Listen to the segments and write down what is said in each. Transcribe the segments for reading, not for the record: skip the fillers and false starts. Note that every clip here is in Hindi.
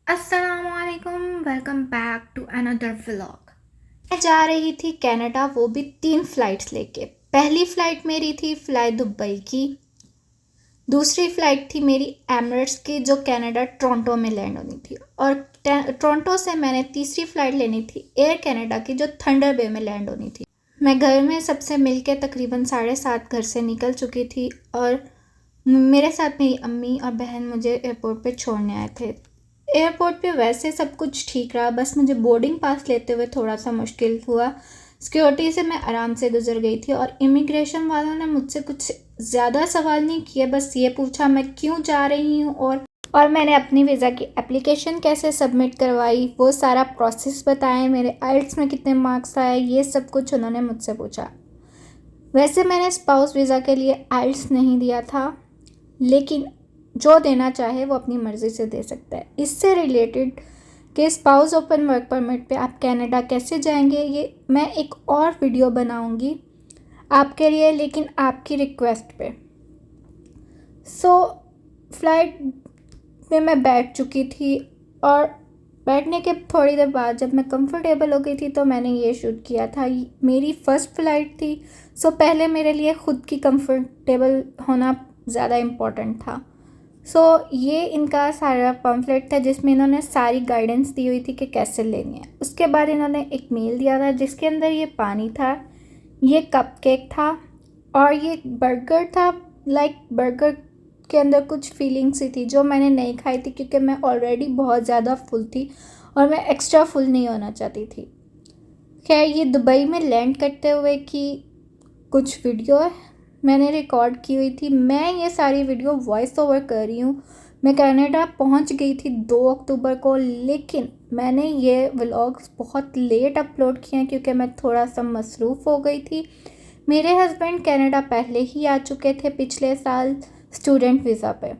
अस्सलामुअलैकुम, welcome back to another vlog. मैं जा रही थी कनाडा, वो भी 3 फ़्लाइट्स लेके। पहली फ़्लाइट मेरी थी फ्लाई दुबई की। दूसरी फ़्लाइट थी मेरी एमिरेट्स की जो कनाडा टोरंटो में लैंड होनी थी। और टोरंटो से मैंने तीसरी फ़्लाइट लेनी थी एयर कनाडा की जो थंडर बे में लैंड होनी थी। मैं घर में सबसे मिलके तकरीबन 7:30 घर से निकल चुकी थी और मेरे साथ मेरी अम्मी और बहन मुझे एयरपोर्ट पे छोड़ने आए थे। एयरपोर्ट पे वैसे सब कुछ ठीक रहा, बस मुझे बोर्डिंग पास लेते हुए थोड़ा सा मुश्किल हुआ। सिक्योरिटी से मैं आराम से गुजर गई थी और इमिग्रेशन वालों ने मुझसे कुछ ज़्यादा सवाल नहीं किए, बस ये पूछा मैं क्यों जा रही हूँ और मैंने अपनी वीज़ा की एप्लीकेशन कैसे सबमिट करवाई, वो सारा प्रोसेस बताएं, मेरे आइल्स में कितने मार्क्स आए, ये सब कुछ उन्होंने मुझसे पूछा। वैसे मैंने स्पाउस वीज़ा के लिए आइल्स नहीं दिया था, लेकिन जो देना चाहे वो अपनी मर्ज़ी से दे सकता है। इससे रिलेटेड कि स्पाउस ओपन वर्क परमिट पे आप कनाडा कैसे जाएंगे, ये मैं एक और वीडियो बनाऊंगी आपके लिए, लेकिन आपकी रिक्वेस्ट पे। फ़्लाइट में मैं बैठ चुकी थी और बैठने के थोड़ी देर बाद जब मैं कंफर्टेबल हो गई थी तो मैंने ये शूट किया था। मेरी फ़र्स्ट फ़्लाइट थी, पहले मेरे लिए ख़ुद की कंफर्टेबल होना ज़्यादा इम्पोर्टेंट था। ये इनका सारा पम्फलेट था जिसमें इन्होंने सारी गाइडेंस दी हुई थी कि कैसे लेनी है। उसके बाद इन्होंने एक मील दिया था जिसके अंदर ये पानी था, ये कपकेक था और ये बर्गर था। बर्गर के अंदर कुछ फीलिंग सी थी जो मैंने नहीं खाई थी क्योंकि मैं ऑलरेडी बहुत ज़्यादा फुल थी और मैं एक्स्ट्रा फुल नहीं होना चाहती थी। खैर, ये दुबई में लैंड करते हुए की कुछ वीडियो मैंने रिकॉर्ड की हुई थी। मैं ये सारी वीडियो वॉइस ओवर कर रही हूँ। मैं कनाडा पहुँच गई थी 2 अक्टूबर को, लेकिन मैंने ये व्लॉग्स बहुत लेट अपलोड किए हैं क्योंकि मैं थोड़ा सा मसरूफ़ हो गई थी। मेरे हस्बैंड कनाडा पहले ही आ चुके थे पिछले साल स्टूडेंट वीज़ा पे।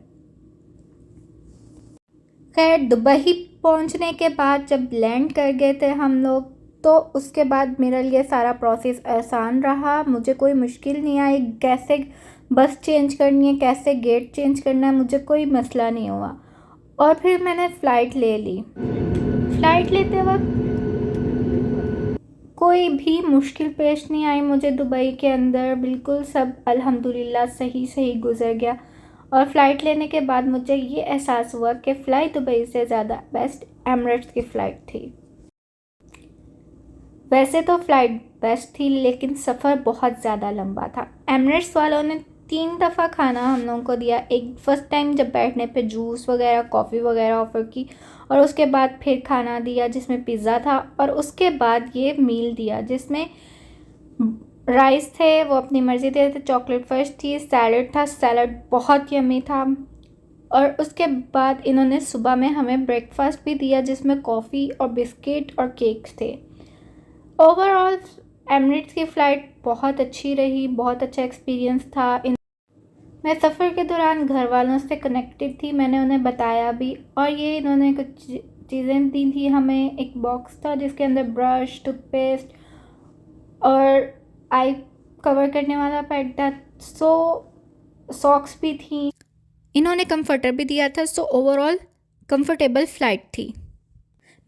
खैर, दुबई पहुंचने के बाद जब लैंड कर गए थे हम लोग, तो उसके बाद मेरे लिए सारा प्रोसेस आसान रहा। मुझे कोई मुश्किल नहीं आई, कैसे बस चेंज करनी है, कैसे गेट चेंज करना है, मुझे कोई मसला नहीं हुआ। और फिर मैंने फ़्लाइट ले ली। फ़्लाइट लेते वक्त कोई भी मुश्किल पेश नहीं आई मुझे दुबई के अंदर, बिल्कुल सब अल्हम्दुलिल्लाह सही सही गुजर गया। और फ़्लाइट लेने के बाद मुझे ये एहसास हुआ कि फ़्लाई दुबई से ज़्यादा बेस्ट एमिरेट्स की फ़्लाइट थी। वैसे तो फ़्लाइट बेस्ट थी लेकिन सफ़र बहुत ज़्यादा लंबा था। एमिरेट्स वालों ने 3 दफ़ा खाना हम लोगों को दिया। एक फ़र्स्ट टाइम जब बैठने पे जूस वगैरह कॉफ़ी वगैरह ऑफ़र की, और उसके बाद फिर खाना दिया जिसमें पिज़्ज़ा था, और उसके बाद ये मील दिया जिसमें राइस थे वो अपनी मर्ज़ी दे थे, चॉकलेट फ़र्श थी, सैलड था, सैलड बहुत यम्मी था। और उसके बाद इन्होंने सुबह में हमें ब्रेकफास्ट भी दिया जिसमें कॉफ़ी और बिस्किट और केक्स थे। ओवरऑल एमिरेट्स की फ़्लाइट बहुत अच्छी रही, बहुत अच्छा एक्सपीरियंस था। मैं सफ़र के दौरान घर वालों से कनेक्टेड थी, मैंने उन्हें बताया भी, और ये इन्होंने कुछ चीज़ें दी थी हमें। एक बॉक्स था जिसके अंदर ब्रश, टूथपेस्ट और आई कवर करने वाला पैड था, सॉक्स भी थी। इन्होंने कंफर्टर भी दिया था। ओवरऑल कंफर्टेबल फ़्लाइट थी।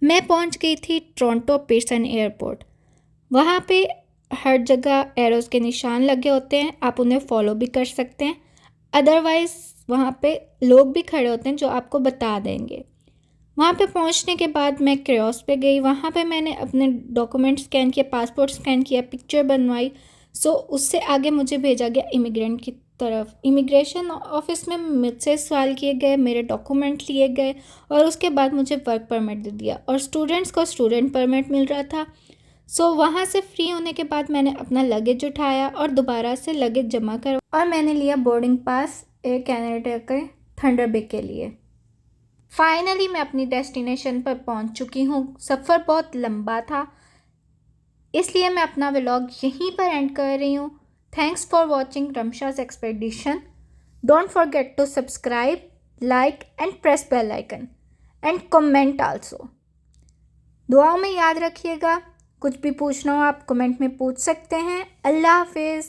मैं पहुंच गई थी टोरंटो पियर्सन एयरपोर्ट। वहाँ पे हर जगह एरोज़ के निशान लगे होते हैं, आप उन्हें फॉलो भी कर सकते हैं। अदरवाइज़ वहाँ पे लोग भी खड़े होते हैं जो आपको बता देंगे। वहाँ पे पहुँचने के बाद मैं कियोस्क पे गई। वहाँ पे मैंने अपने डॉक्यूमेंट स्कैन किया, पासपोर्ट स्कैन किया, पिक्चर बनवाई। उससे आगे मुझे भेजा गया इमिग्रेंट की तरफ। इमिग्रेशन ऑफिस में मुझसे सवाल किए गए, मेरे डॉक्यूमेंट लिए गए और उसके बाद मुझे वर्क परमिट दे दिया, और स्टूडेंट्स को स्टूडेंट परमिट मिल रहा था। वहाँ से फ्री होने के बाद मैंने अपना लगेज उठाया और दोबारा से लगेज जमा करवा, और मैंने लिया बोर्डिंग पास एयर कनाडा के थंडर बे के लिए। फाइनली मैं अपनी डेस्टिनेशन पर पहुंच चुकी हूँ। सफ़र बहुत लंबा था, इसलिए मैं अपना व्लॉग यहीं पर एंड कर रही हूँ। Thanks for watching Ramsha's expedition. Don't forget to subscribe, like and press bell icon and comment also. दुआओं में याद रखिएगा। कुछ भी पूछना हो आप कमेंट में पूछ सकते हैं। अल्लाह हाफिज़।